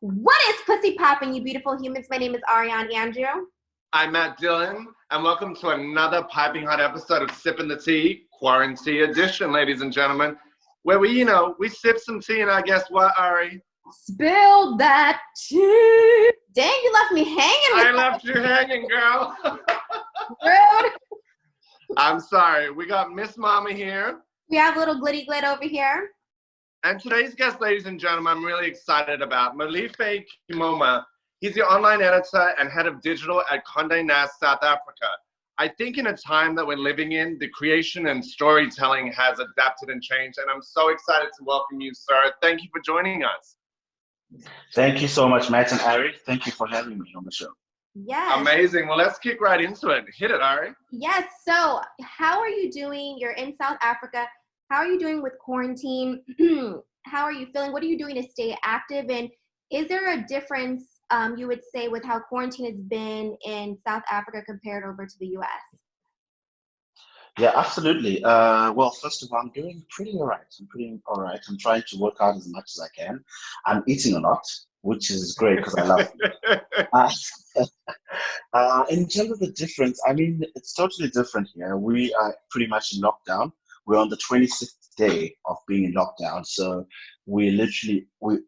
What is pussy poppin', you beautiful humans? My name is Ariane Andrew. I'm Matt Dillon, and welcome to another piping hot episode of Sippin' the Tea, Quarantine Edition, ladies and gentlemen, where we sip some tea and I guess what, Ari? Spill that tea. Dang, you left me hanging. I left you hanging, girl. Rude. I'm sorry. We got Miss Mama here. We have little glitty glit over here. And today's guest, ladies and gentlemen, I'm really excited about Molife Kumona. He's the online editor and head of digital at Condé Nast South Africa. I think in a time that we're living in, the creation and storytelling has adapted and changed, and I'm so excited to welcome you, sir. Thank you for joining us. Thank you so much, Matt and Ari. Thank you for having me on the show. Yes. Amazing. Well, let's kick right into it. Hit it, Ari. Yes. So how are you doing? You're in South Africa. How are you doing with quarantine? How are you feeling? What are you doing to stay active? And is there a difference, you would say, with how quarantine has been in South Africa compared over to the US? Yeah, absolutely. Well, first of all, I'm doing pretty all right. I'm trying to work out as much as I can. I'm eating a lot, which is great because I love it. In terms of the difference, I mean, it's totally different here. We are pretty much in lockdown. We're on the 26th day of being in lockdown. So we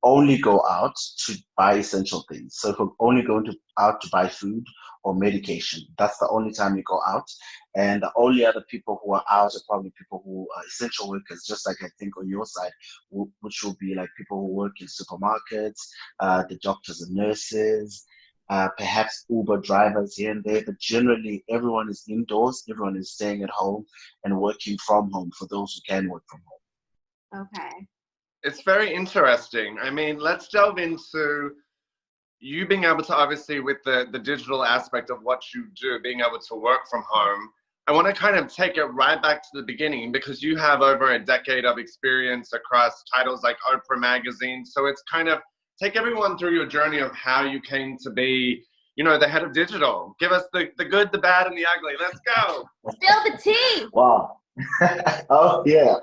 only go out to buy essential things. So if we're only going out to buy food or medication, that's the only time we go out. And the only other people who are out are probably people who are essential workers, just like I think on your side, which will be like people who work in supermarkets, the doctors and nurses, perhaps Uber drivers here and there, but generally everyone is indoors, everyone is staying at home and working from home for those who can work from home. Okay. It's very interesting. I mean, let's delve into you being able to, obviously, with the digital aspect of what you do, being able to work from home. I want to kind of take it right back to the beginning because you have over a decade of experience across titles like Oprah Magazine. So it's kind of take everyone through your journey of how you came to be, the head of digital. Give us the good, the bad, and the ugly. Let's go. Spill the tea. Wow. Oh yeah.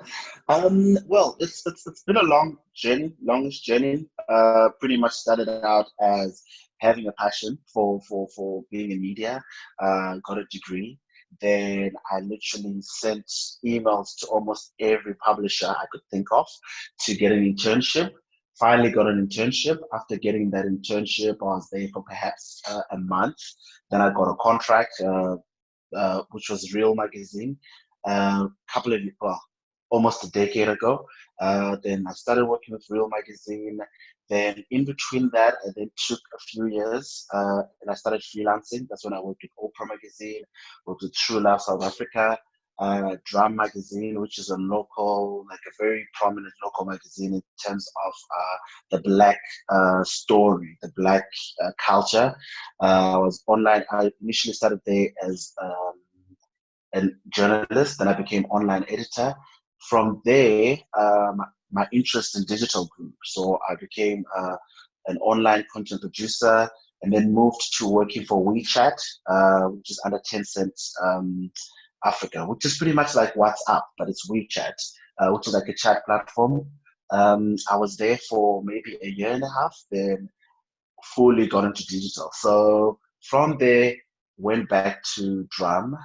Well, it's been a longish journey. Pretty much started out as having a passion for being in media. Got a degree. Then I literally sent emails to almost every publisher I could think of to get an internship. Finally got an internship. After getting that internship, I was there for perhaps a month. Then I got a contract, which was Real Magazine. Almost a decade ago. Then I started working with Real Magazine. Then in between that, I then took a few years and I started freelancing. That's when I worked with Oprah Magazine, worked with True Love South Africa, Drum Magazine, which is a very prominent local magazine in terms of the Black story, the Black culture. I was online. I initially started there as a journalist, then I became online editor. From there, my interest in digital grew. So I became an online content producer and then moved to working for WeChat, which is under Tencent Africa, which is pretty much like WhatsApp, but it's WeChat, which is like a chat platform. I was there for maybe a year and a half, then fully got into digital. So from there, went back to Drum,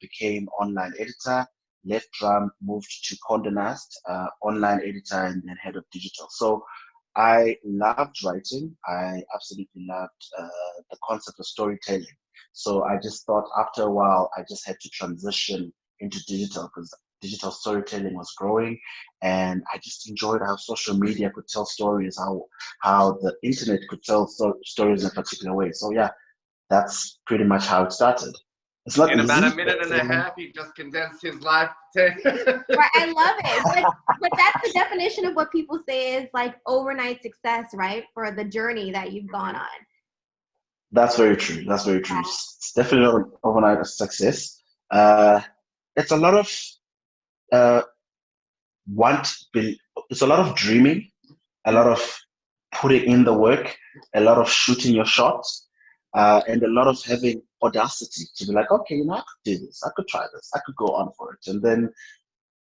became online editor, left Drum, moved to Condé Nast, online editor, and then head of digital. So I loved writing. I absolutely loved the concept of storytelling. So I just thought after a while, I just had to transition into digital because digital storytelling was growing. And I just enjoyed how social media could tell stories, how the internet could tell stories in a particular way. So yeah, that's pretty much how it started. It's not in easy, about a minute and a half, he just condensed his life. Right, I love it. But that's the definition of what people say is like overnight success, right? For the journey that you've gone on. That's very true. That's very true. It's definitely not overnight success. It's a lot of it's a lot of dreaming, a lot of putting in the work, a lot of shooting your shots, and a lot of having audacity to be like, okay, I could do this, I could try this, I could go on for it. And then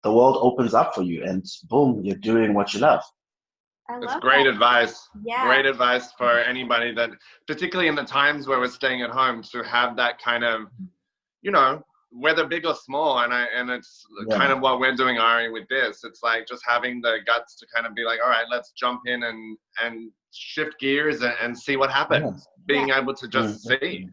the world opens up for you and boom, you're doing what you love. I It's love great that. advice. Yeah. Great advice for anybody that, particularly in the times where we're staying at home, to have that kind of, you know, whether big or small. And it's kind Yeah. of what we're doing, Ari, with this. It's like just having the guts to kind of be like, all right, let's jump in and shift gears and see what Yeah. happens. Yeah. Being able to just see.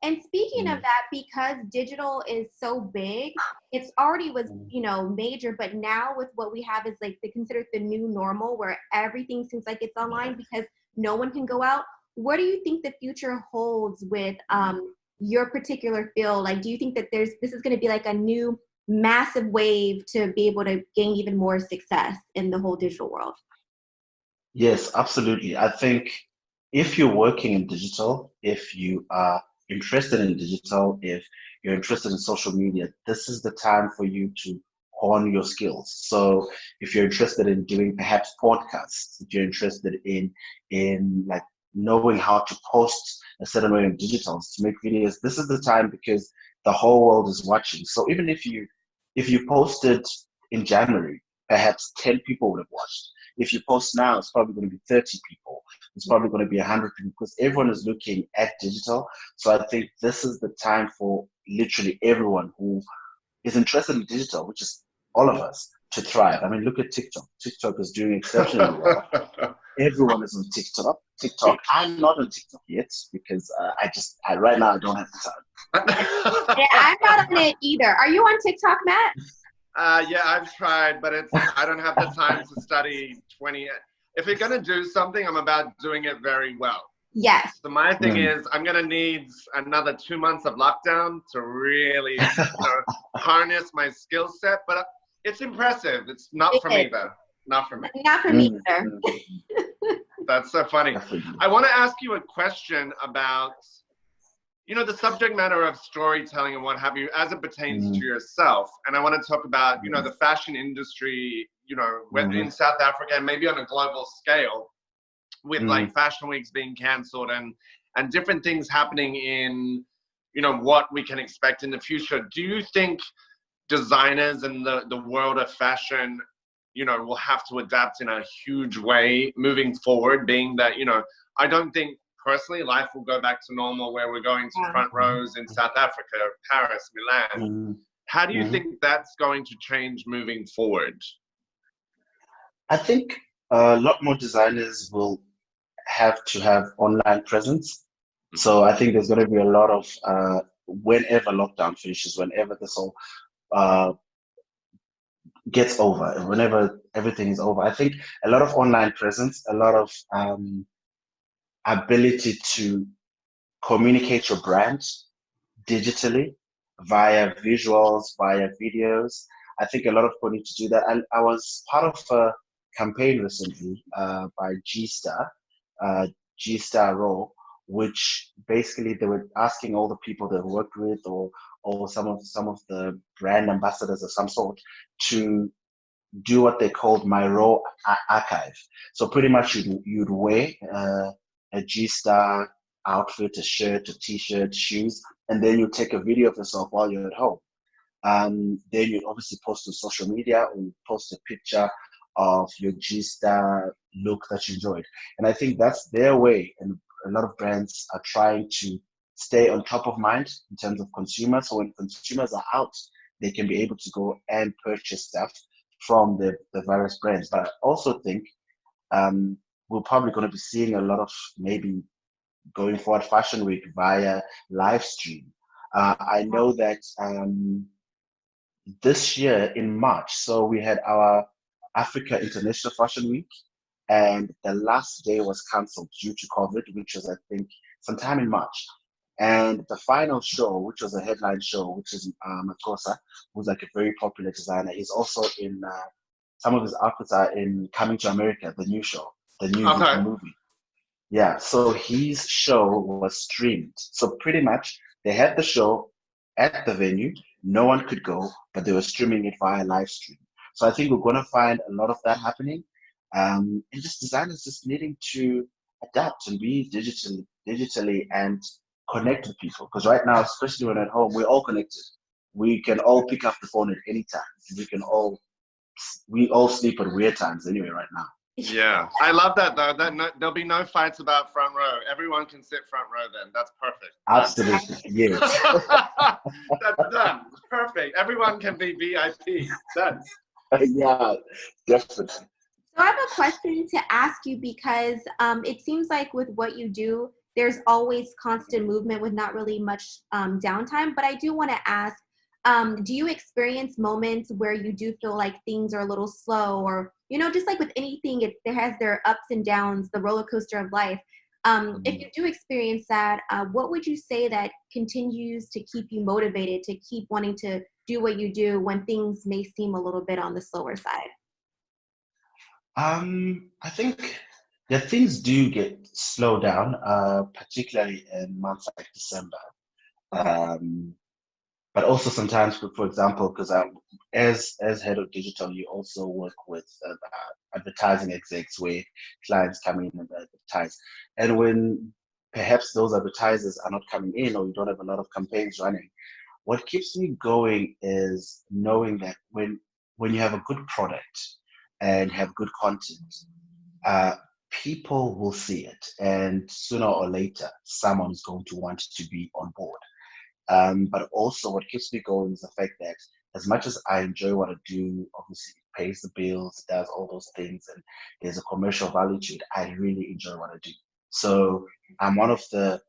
And speaking of Mm. that, because digital is so big, it's already was, Mm. major, but now with what we have is like they consider it the new normal where everything seems like it's online because no one can go out. What do you think the future holds with your particular field? Like, do you think that this is going to be like a new massive wave to be able to gain even more success in the whole digital world? Yes, absolutely. I think if you're working in digital, if you are interested in digital, if you're interested in social media, this is the time for you to hone your skills. So if you're interested in doing perhaps podcasts, if you're interested in like knowing how to post a certain way in digitals to make videos, this is the time because the whole world is watching. So even if you posted in January, perhaps 10 people would have watched. If you post now, it's probably going to be 30 people. It's probably going to be 100 people because everyone is looking at digital. So I think this is the time for literally everyone who is interested in digital, which is all of us, to thrive. I mean, look at TikTok. TikTok is doing exceptionally well. Everyone is on TikTok. I'm not on TikTok yet because right now I don't have the time. Yeah, I'm not on it either. Are you on TikTok, Matt? Yeah, I've tried, but I don't have the time to study 20. If you're going to do something, I'm about doing it very well. Yes. So my thing is I'm going to need another 2 months of lockdown to really harness my skill set. But it's impressive. It's not for me, though. Not for me. Not for me either. That's so funny. I want to ask you a question about, the subject matter of storytelling and what have you, as it pertains to yourself. And I want to talk about, the fashion industry, in South Africa and maybe on a global scale with like fashion weeks being cancelled and different things happening in, what we can expect in the future. Do you think designers and the world of fashion, will have to adapt in a huge way moving forward, being that, I don't think personally life will go back to normal where we're going to front rows in South Africa, Paris, Milan. How do you think that's going to change moving forward? I think a lot more designers will have to have online presence. So I think there's going to be a lot of whenever lockdown finishes, whenever this all gets over, whenever everything is over, I think a lot of online presence, a lot of ability to communicate your brand digitally via visuals, via videos. I think a lot of people need to do that. And I was part of a campaign recently by G-Star Raw, which basically they were asking all the people they worked with or some of the brand ambassadors of some sort to do what they called my Raw archive. So pretty much you'd wear a G-Star outfit, a shirt, a t-shirt, shoes, and then you take a video of yourself while you're at home. Then you obviously post on social media or you post a picture of your G-Star look that you enjoyed. And I think that's their way. And a lot of brands are trying to stay on top of mind in terms of consumers. So when consumers are out, they can be able to go and purchase stuff from the various brands. But I also think we're probably going to be seeing a lot of maybe going forward Fashion Week via live stream. I know that this year in March, so we had our Africa International Fashion Week, and the last day was cancelled due to COVID, which was, I think, sometime in March. And the final show, which was a headline show, which is Makosa, who's like a very popular designer. He's also in, some of his outfits are in Coming to America, the new show, the new movie. Yeah, so his show was streamed. So pretty much they had the show at the venue. No one could go, but they were streaming it via live stream. So I think we're going to find a lot of that happening. And just designers just needing to adapt and be digitally and connect with people. Because right now, especially when at home, we're all connected. We can all pick up the phone at any time. We all sleep at weird times anyway right now. Yeah, I love that though. There'll be no fights about front row. Everyone can sit front row then. That's perfect. Absolutely, yes. That's done. Perfect. Everyone can be VIP. Done. Yeah, definitely. So I have a question to ask you because it seems like with what you do, there's always constant movement with not really much downtime. But I do want to ask, do you experience moments where you do feel like things are a little slow, or just like with anything, it has their ups and downs, the roller coaster of life. If you do experience that, what would you say that continues to keep you motivated to keep wanting to do what you do when things may seem a little bit on the slower side? I think that things do get slowed down, particularly in months like December. Okay. But also sometimes, for example, because as head of digital, you also work with advertising execs where clients come in and advertise. And when perhaps those advertisers are not coming in or you don't have a lot of campaigns running, what keeps me going is knowing that when you have a good product and have good content, uh, people will see it, and sooner or later, someone's going to want to be on board. But also, what keeps me going is the fact that as much as I enjoy what I do, obviously it pays the bills, does all those things, and there's a commercial value to it. I really enjoy what I do. So I'm one of the,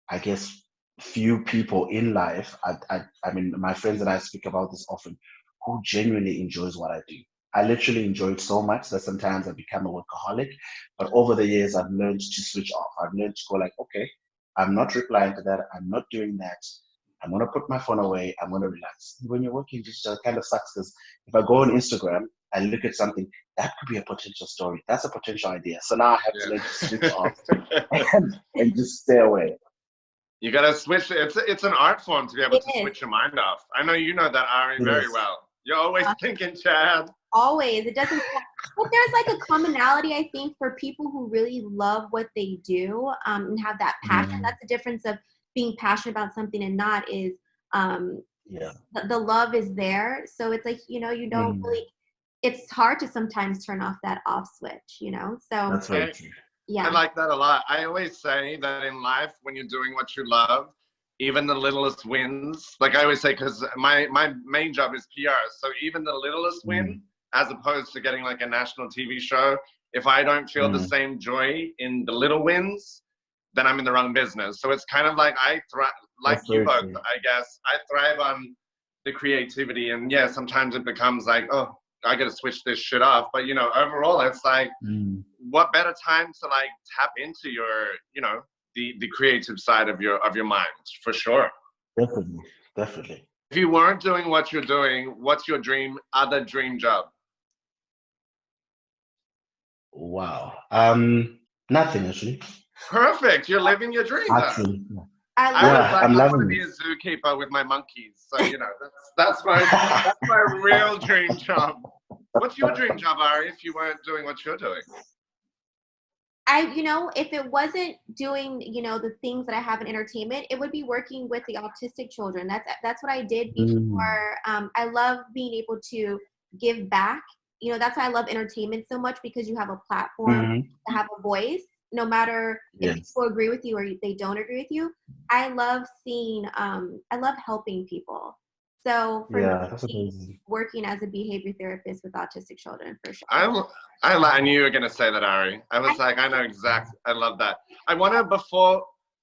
I guess, few people in life. I mean, my friends and I speak about this often, who genuinely enjoys what I do. I literally enjoy it so much that sometimes I become a workaholic. But over the years, I've learned to switch off. I've learned to go like, okay, I'm not replying to that. I'm not doing that. I'm gonna put my phone away. I'm gonna relax. When you're working digital, it kind of sucks because if I go on Instagram, I look at something that could be a potential story. That's a potential idea. So now I have to learn to switch off Yeah. and just stay away. You gotta switch. It's an art form to be able It to is. switch your mind off. I know you know that, Ari, It very is. well. You're always thinking, Chad. Always. It doesn't, but there's like a commonality, I think, for people who really love what they do and have that passion. Mm, That's the difference of being passionate about something and not is um, yeah. the love is there. So it's like, you don't Mm, really, it's hard to sometimes turn off that off switch. So that's very I, true. I yeah. like that a lot. I always say that in life, when you're doing what you love, even the littlest wins, like I always say, because my main job is PR. So even the littlest Mm, win, as opposed to getting like a national TV show, if I don't feel the mm, same joy in the little wins, then I'm in the wrong business. So it's kind of like I thrive, like that's you very both, true. I guess. I thrive on the creativity, and yeah, sometimes it becomes like, oh, I got to switch this shit off. But overall, it's like, Mm, what better time to like tap into your, the creative side of your mind for sure. definitely, definitely. If you weren't doing what you're doing, what's your other dream job? Wow. Nothing actually. Perfect. You're living your dream then. Actually, I I love was yeah, like, I'm I want to loving be it. a zookeeper with my monkeys. So that's my real dream job. What's your dream job, Ari? If you weren't doing what you're doing? if it wasn't doing, the things that I have in entertainment, it would be working with the autistic children. That's what I did Mm, before. I love being able to give back. That's why I love entertainment so much because you have a platform mhm. to have a voice, no matter if Yes. people agree with you or they don't agree with you. I love seeing, I love helping people. So for Yeah, that's me, amazing. working as a behavior therapist with autistic children for sure. I knew you were gonna say that, Ari. I was like, I know exactly. I love that. I want to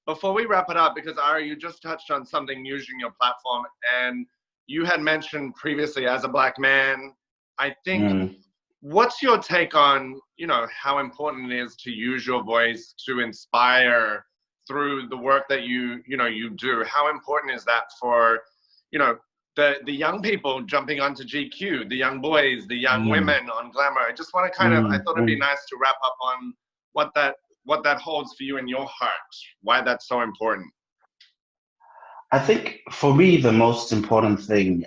before we wrap it up, because Ari, you just touched on something using your platform, and you had mentioned previously as a black man. I think, Mm, what's your take on how important it is to use your voice to inspire through the work that you do? How important is that for you know the young people jumping onto GQ, the young boys, the young mm, women on Glamour? I just want to I mm, thought it'd be mm. nice to wrap up on what that holds for you in your heart, why that's so important. I think for me the most important thing.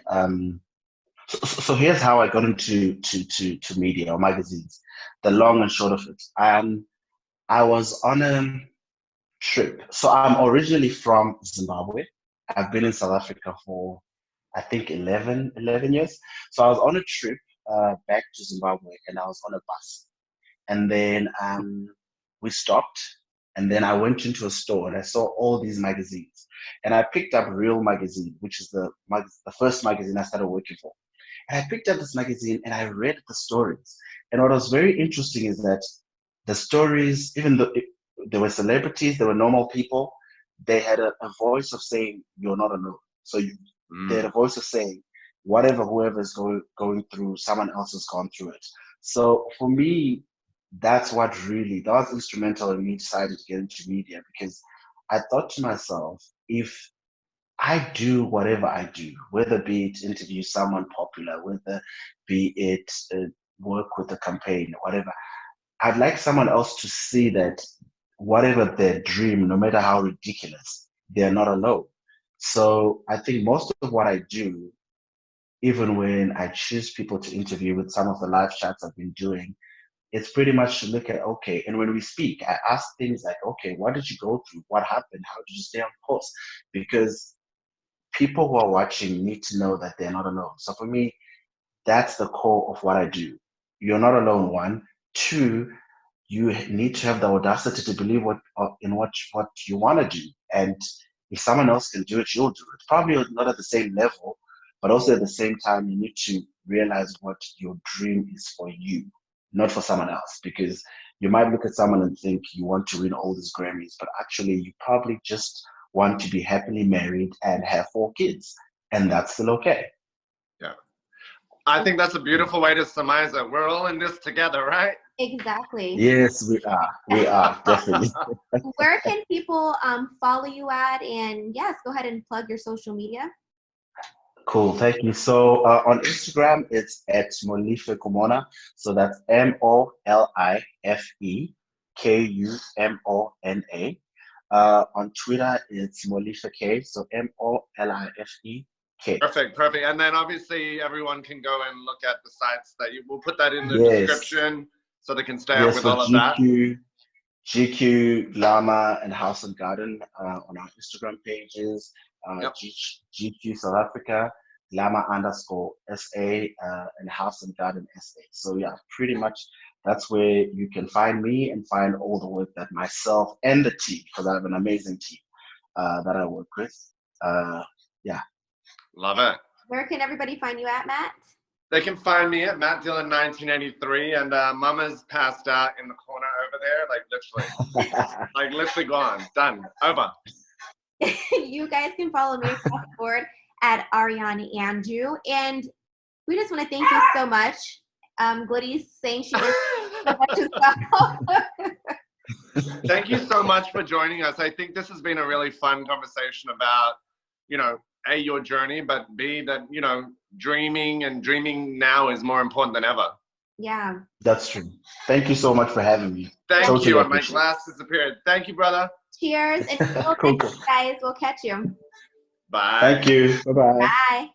So here's how I got into to media or magazines. The long and short of it. I was on a trip. So I'm originally from Zimbabwe. I've been in South Africa for I think 11 years. So I was on a trip back to Zimbabwe and I was on a bus. And then we stopped. And then I went into a store and I saw all these magazines. And I picked up Real Magazine, which is the first magazine I started working for. And I picked up this magazine and I read the stories. And what was very interesting is that the stories, even though there were celebrities, there were normal people, they had a voice of saying, you're not alone. So they had a voice of saying, whoever is going through, someone else has gone through it. So for me, that was instrumental in me deciding to get into media, because I thought to myself, if I do whatever I do, whether be it interview someone popular, whether be it work with a campaign, whatever, I'd like someone else to see that whatever their dream, no matter how ridiculous, they're not alone. So I think most of what I do, even when I choose people to interview with some of the live chats I've been doing, it's pretty much to look at, okay, and when we speak, I ask things like, okay, what did you go through? What happened? How did you stay on course? Because people who are watching need to know that they're not alone. So for me, that's the core of what I do. You're not alone, one. Two, you need to have the audacity to believe in what you want to do. And if someone else can do it, you'll do it. Probably not at the same level, but also at the same time, you need to realize what your dream is for you, not for someone else. Because you might look at someone and think you want to win all these Grammys, but actually you probably just want to be happily married and have 4 kids. And that's still okay. Yeah. I think that's a beautiful way to surmise it. We're all in this together, right? Exactly. Yes, we are. We are, definitely. Where can people follow you at? And yes, go ahead and plug your social media. Cool, thank you. So on Instagram, it's at Molife Kumona. So that's MolifeKumona. On Twitter, it's Molife K. So MOLIFEK. Perfect. And then obviously everyone can go and look at the sites that we'll put that in the Yes. description so they can stay up with for all of that. GQ, Glamour, and House and Garden on our Instagram pages. GQ South Africa, Glamour_SA, and House and Garden SA. So yeah, pretty much that's where you can find me and find all the work that myself and the team, because I have an amazing team that I work with. Yeah. Love it. Where can everybody find you at, Matt? They can find me at Matt Dillon 1983, and Mama's passed out in the corner over there, like literally gone, done, over. You guys can follow me across the board at Ariane Andrew, and we just want to thank you so much. Glitty's saying she did so much as well. Thank you so much for joining us. I think this has been a really fun conversation about, A, your journey, but B, that, dreaming now is more important than ever. Yeah. That's true. Thank you so much for having me. Thank you. And my glass disappeared. Thank you, brother. Cheers. And cool. guys, we'll catch you. Bye. Thank you. Bye-bye. Bye.